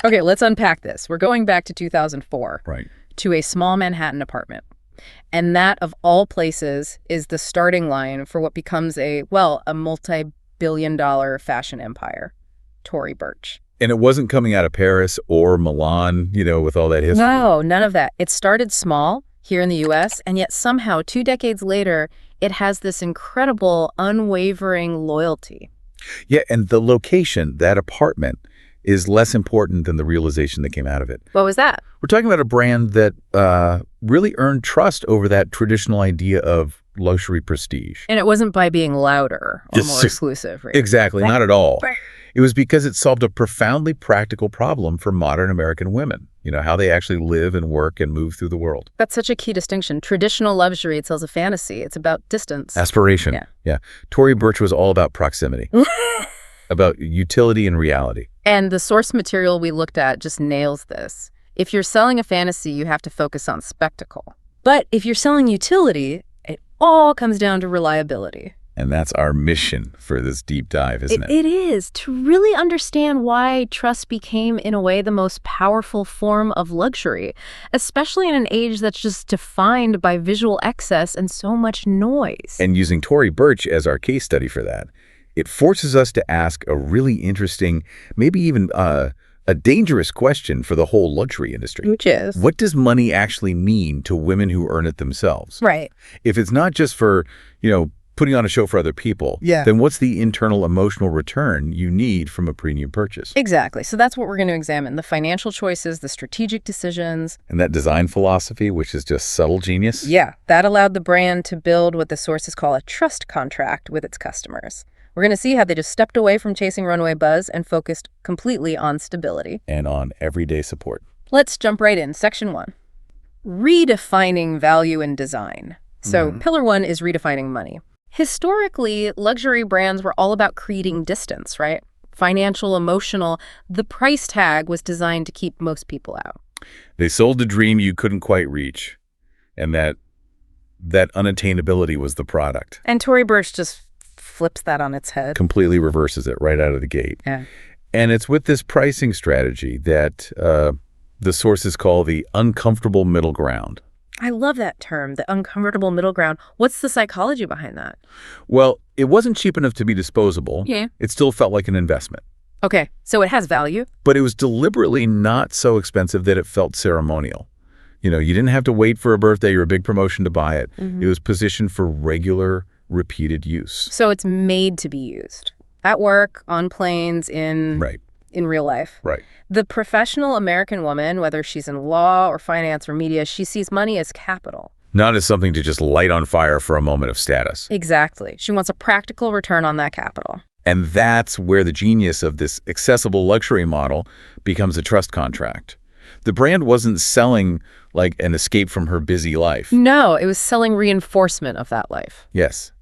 Okay, let's unpack this. We're going back to 2004. Right. To a small Manhattan apartment. And that, of all places, is the starting line for what becomes a multi-billion-dollar fashion empire, Tory Burch. And it wasn't coming out of Paris or Milan, with all that history. No, none of that. It started small here in the U.S., and yet somehow 2 decades later, it has this incredible, unwavering loyalty. Yeah, and the location, that apartment, is less important than the realization that came out of it. What was that? We're talking about a brand that really earned trust over that traditional idea of luxury prestige. And it wasn't by being louder or more exclusive, right? Exactly, not at all. It was because it solved a profoundly practical problem for modern American women, how they actually live and work and move through the world. That's such a key distinction. Traditional luxury, it sells a fantasy. It's about distance. Aspiration. Yeah. Tory Burch was all about proximity, about utility and reality. And the source material we looked at just nails this. If you're selling a fantasy, you have to focus on spectacle. But if you're selling utility, it all comes down to reliability. And that's our mission for this deep dive, isn't it? It is, to really understand why trust became, in a way, the most powerful form of luxury, especially in an age that's just defined by visual excess and so much noise. And using Tory Burch as our case study for that, it forces us to ask a really interesting, maybe even a dangerous question for the whole luxury industry. Which is? What does money actually mean to women who earn it themselves? Right. If it's not just for, putting on a show for other people, then what's the internal emotional return you need from a premium purchase? Exactly. So that's what we're going to examine. The financial choices, the strategic decisions. And that design philosophy, which is just subtle genius. Yeah, that allowed the brand to build what the sources call a trust contract with its customers. We're going to see how they just stepped away from chasing runway buzz and focused completely on stability. And on everyday support. Let's jump right in. Section 1. Redefining value in design. So pillar 1 is redefining money. Historically, luxury brands were all about creating distance, right? Financial, emotional. The price tag was designed to keep most people out. They sold a dream you couldn't quite reach, and that unattainability was the product. And Tory Burch just flips that on its head. Completely reverses it right out of the gate. Yeah. And it's with this pricing strategy that the sources call the uncomfortable middle ground. I love that term, the uncomfortable middle ground. What's the psychology behind that? Well, it wasn't cheap enough to be disposable. Yeah. It still felt like an investment. Okay, so it has value. But it was deliberately not so expensive that it felt ceremonial. You didn't have to wait for a birthday or a big promotion to buy it. It was positioned for regular, repeated use. So it's made to be used. At work, on planes, in real life. Right. The professional American woman, whether she's in law or finance or media, she sees money as capital. Not as something to just light on fire for a moment of status. Exactly. She wants a practical return on that capital. And that's where the genius of this accessible luxury model becomes a trust contract. The brand wasn't selling like an escape from her busy life. No, it was selling reinforcement of that life. Yes.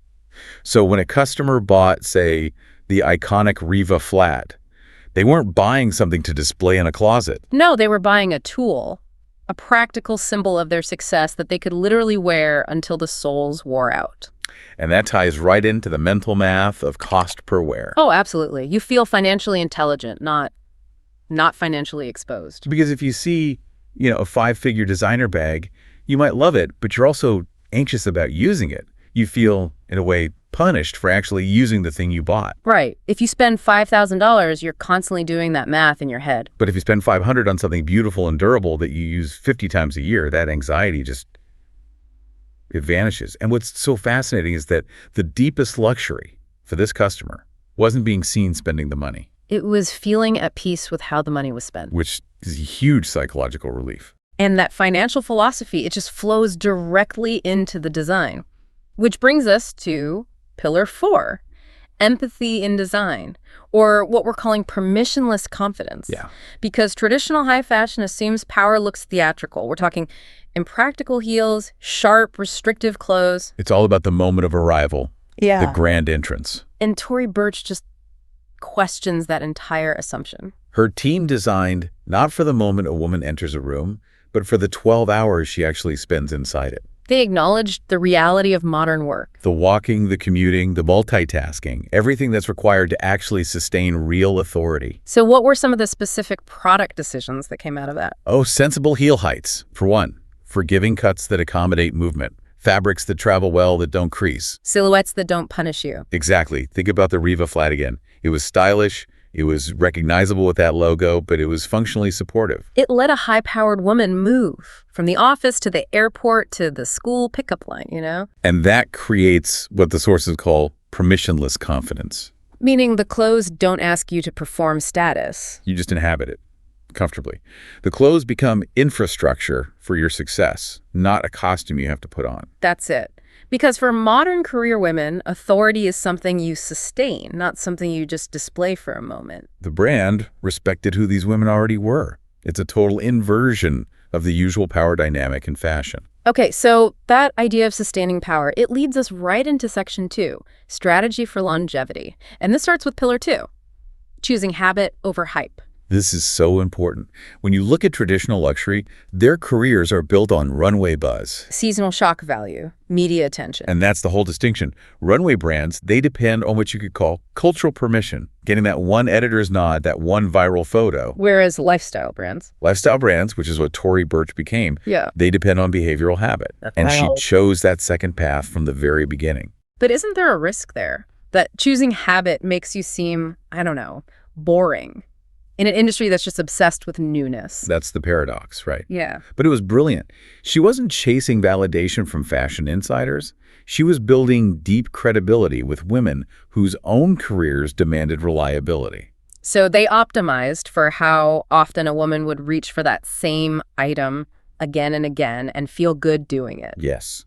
So when a customer bought, say, the iconic Riva flat, they weren't buying something to display in a closet. No, they were buying a tool, a practical symbol of their success that they could literally wear until the soles wore out. And that ties right into the mental math of cost per wear. Oh, absolutely. You feel financially intelligent, not financially exposed. Because if you see, a 5-figure designer bag, you might love it, but you're also anxious about using it. You feel, in a way, punished for actually using the thing you bought. Right. If you spend $5,000, you're constantly doing that math in your head. But if you spend $500 on something beautiful and durable that you use 50 times a year, that anxiety it vanishes. And what's so fascinating is that the deepest luxury for this customer wasn't being seen spending the money. It was feeling at peace with how the money was spent. Which is a huge psychological relief. And that financial philosophy, it just flows directly into the design. Which brings us to pillar 4, empathy in design, or what we're calling permissionless confidence. Yeah. Because traditional high fashion assumes power looks theatrical. We're talking impractical heels, sharp, restrictive clothes. It's all about the moment of arrival, the grand entrance. And Tory Burch just questions that entire assumption. Her team designed not for the moment a woman enters a room, but for the 12 hours she actually spends inside it. They acknowledged the reality of modern work. The walking, the commuting, the multitasking, everything that's required to actually sustain real authority. So what were some of the specific product decisions that came out of that? Oh, sensible heel heights, for one. Forgiving cuts that accommodate movement. Fabrics that travel well that don't crease. Silhouettes that don't punish you. Exactly. Think about the Riva flat again. It was stylish, it was recognizable with that logo, but it was functionally supportive. It let a high-powered woman move from the office to the airport to the school pickup line, you know? And that creates what the sources call permissionless confidence. Meaning the clothes don't ask you to perform status. You just inhabit it comfortably. The clothes become infrastructure for your success, not a costume you have to put on. That's it. Because for modern career women, authority is something you sustain, not something you just display for a moment. The brand respected who these women already were. It's a total inversion of the usual power dynamic in fashion. Okay, so that idea of sustaining power, it leads us right into section 2, strategy for longevity. And this starts with pillar 2, choosing habit over hype. This is so important. When you look at traditional luxury, their careers are built on runway buzz. Seasonal shock value, media attention. And that's the whole distinction. Runway brands, they depend on what you could call cultural permission, getting that one editor's nod, that one viral photo. Whereas lifestyle brands, which is what Tory Burch became, yeah, they depend on behavioral habit. And she chose that second path from the very beginning. But isn't there a risk there? That choosing habit makes you seem, I don't know, boring in an industry that's just obsessed with newness. That's the paradox, right? Yeah. But it was brilliant. She wasn't chasing validation from fashion insiders. She was building deep credibility with women whose own careers demanded reliability. So they optimized for how often a woman would reach for that same item again and again and feel good doing it. Yes.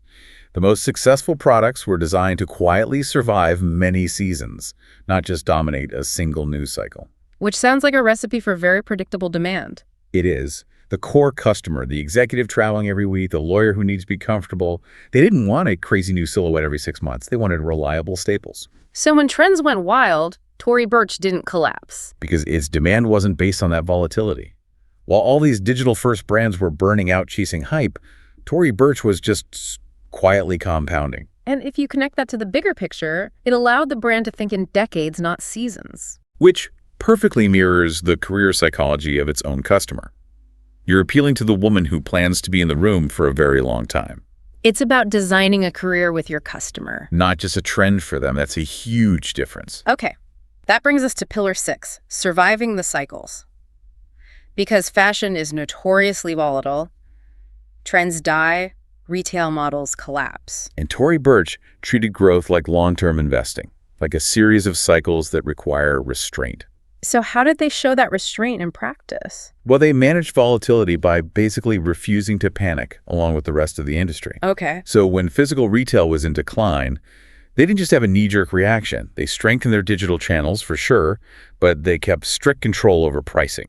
The most successful products were designed to quietly survive many seasons, not just dominate a single news cycle. Which sounds like a recipe for very predictable demand. It is. The core customer, the executive traveling every week, the lawyer who needs to be comfortable, they didn't want a crazy new silhouette every 6 months. They wanted reliable staples. So when trends went wild, Tory Burch didn't collapse. Because its demand wasn't based on that volatility. While all these digital-first brands were burning out chasing hype, Tory Burch was just quietly compounding. And if you connect that to the bigger picture, it allowed the brand to think in decades, not seasons. Which perfectly mirrors the career psychology of its own customer. You're appealing to the woman who plans to be in the room for a very long time. It's about designing a career with your customer. Not just a trend for them. That's a huge difference. Okay, that brings us to pillar 6, surviving the cycles. Because fashion is notoriously volatile, trends die, retail models collapse. And Tory Burch treated growth like long-term investing, like a series of cycles that require restraint. So how did they show that restraint in practice? Well, they managed volatility by basically refusing to panic along with the rest of the industry. Okay. So when physical retail was in decline, they didn't just have a knee-jerk reaction. They strengthened their digital channels for sure, but they kept strict control over pricing.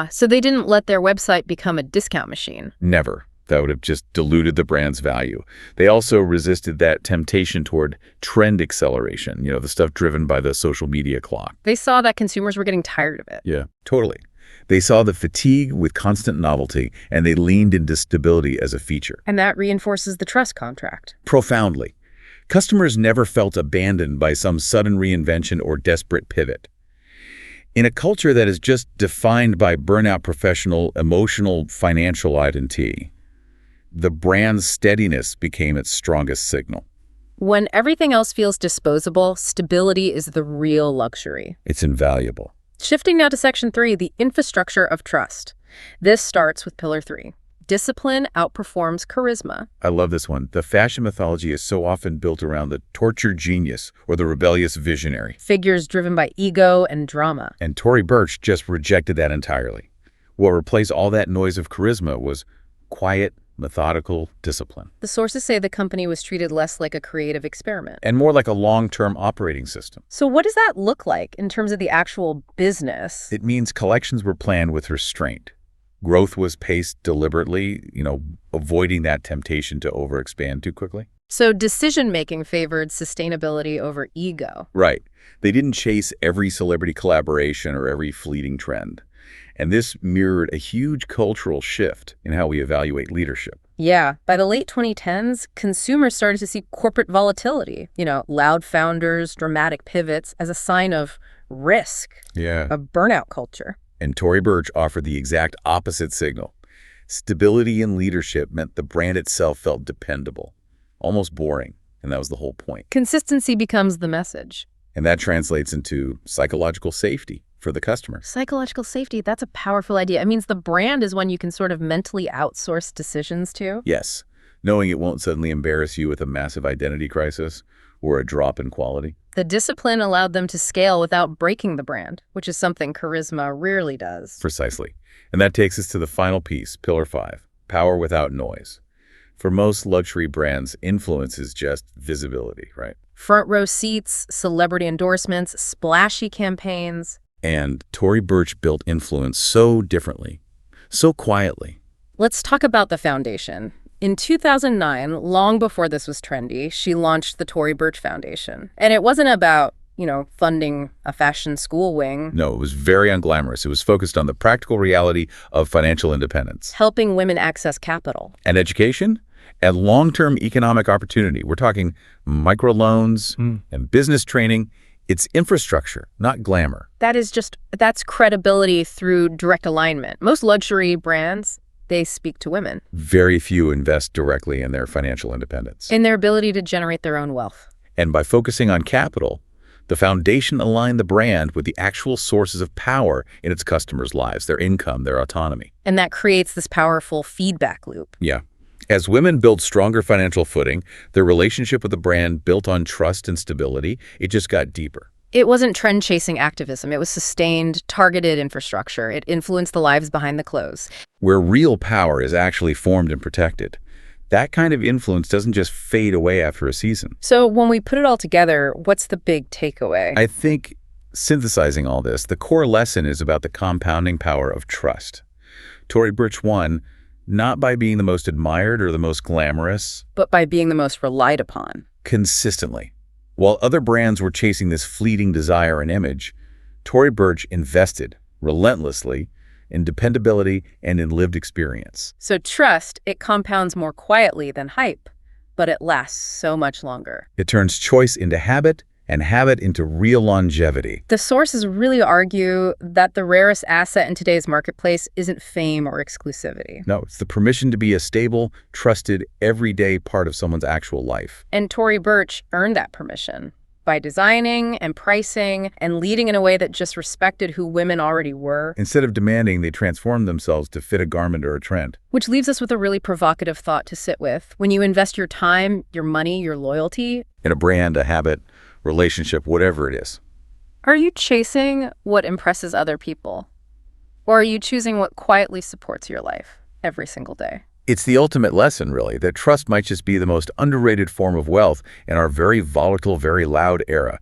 So they didn't let their website become a discount machine. Never. That would have just diluted the brand's value. They also resisted that temptation toward trend acceleration, the stuff driven by the social media clock. They saw that consumers were getting tired of it. Yeah, totally. They saw the fatigue with constant novelty, and they leaned into stability as a feature. And that reinforces the trust contract. Profoundly. Customers never felt abandoned by some sudden reinvention or desperate pivot. In a culture that is just defined by burnout professional, emotional, financial identity, the brand's steadiness became its strongest signal. When everything else feels disposable, stability is the real luxury. It's invaluable. Shifting now to section 3, the infrastructure of trust. This starts with pillar 3. Discipline outperforms charisma. I love this one. The fashion mythology is so often built around the tortured genius or the rebellious visionary. Figures driven by ego and drama. And Tory Burch just rejected that entirely. What replaced all that noise of charisma was quiet, methodical discipline. The sources say the company was treated less like a creative experiment. And more like a long-term operating system. So what does that look like in terms of the actual business? It means collections were planned with restraint. Growth was paced deliberately, avoiding that temptation to overexpand too quickly. So decision-making favored sustainability over ego. Right. They didn't chase every celebrity collaboration or every fleeting trend. And this mirrored a huge cultural shift in how we evaluate leadership. Yeah, by the late 2010s, consumers started to see corporate volatility, loud founders, dramatic pivots as a sign of risk, Yeah. of burnout culture. And Tory Burch offered the exact opposite signal. Stability in leadership meant the brand itself felt dependable, almost boring, and that was the whole point. Consistency becomes the message. And that translates into psychological safety for the customer. Psychological safety, that's a powerful idea. It means the brand is one you can sort of mentally outsource decisions to. Yes, knowing it won't suddenly embarrass you with a massive identity crisis or a drop in quality. The discipline allowed them to scale without breaking the brand, which is something charisma rarely does. Precisely. And that takes us to the final piece, Pillar 5, power without noise. For most luxury brands, influence is just visibility, right? Front row seats, celebrity endorsements, splashy campaigns. And Tory Burch built influence so differently, so quietly. Let's talk about the foundation. In 2009, long before this was trendy, she launched the Tory Burch Foundation. And it wasn't about, funding a fashion school wing. No, it was very unglamorous. It was focused on the practical reality of financial independence. Helping women access capital. And education and long-term economic opportunity. We're talking microloans and business training. It's infrastructure, not glamour. That's credibility through direct alignment. Most luxury brands, they speak to women. Very few invest directly in their financial independence. In their ability to generate their own wealth. And by focusing on capital, the foundation aligned the brand with the actual sources of power in its customers' lives, their income, their autonomy. And that creates this powerful feedback loop. Yeah. As women build stronger financial footing, their relationship with the brand built on trust and stability, it just got deeper. It wasn't trend-chasing activism. It was sustained, targeted infrastructure. It influenced the lives behind the clothes. Where real power is actually formed and protected. That kind of influence doesn't just fade away after a season. So when we put it all together, what's the big takeaway? I think synthesizing all this, the core lesson is about the compounding power of trust. Tory Burch won not by being the most admired or the most glamorous, but by being the most relied upon. Consistently. While other brands were chasing this fleeting desire and image, Tory Burch invested relentlessly in dependability and in lived experience. So trust, it compounds more quietly than hype, but it lasts so much longer. It turns choice into habit and habit into real longevity. The sources really argue that the rarest asset in today's marketplace isn't fame or exclusivity. No, it's the permission to be a stable, trusted, everyday part of someone's actual life. And Tory Burch earned that permission by designing and pricing and leading in a way that just respected who women already were. Instead of demanding, they transformed themselves to fit a garment or a trend. Which leaves us with a really provocative thought to sit with. When you invest your time, your money, your loyalty in a brand, a habit, relationship, whatever it is. Are you chasing what impresses other people? Or are you choosing what quietly supports your life every single day? It's the ultimate lesson, really, that trust might just be the most underrated form of wealth in our very volatile, very loud era.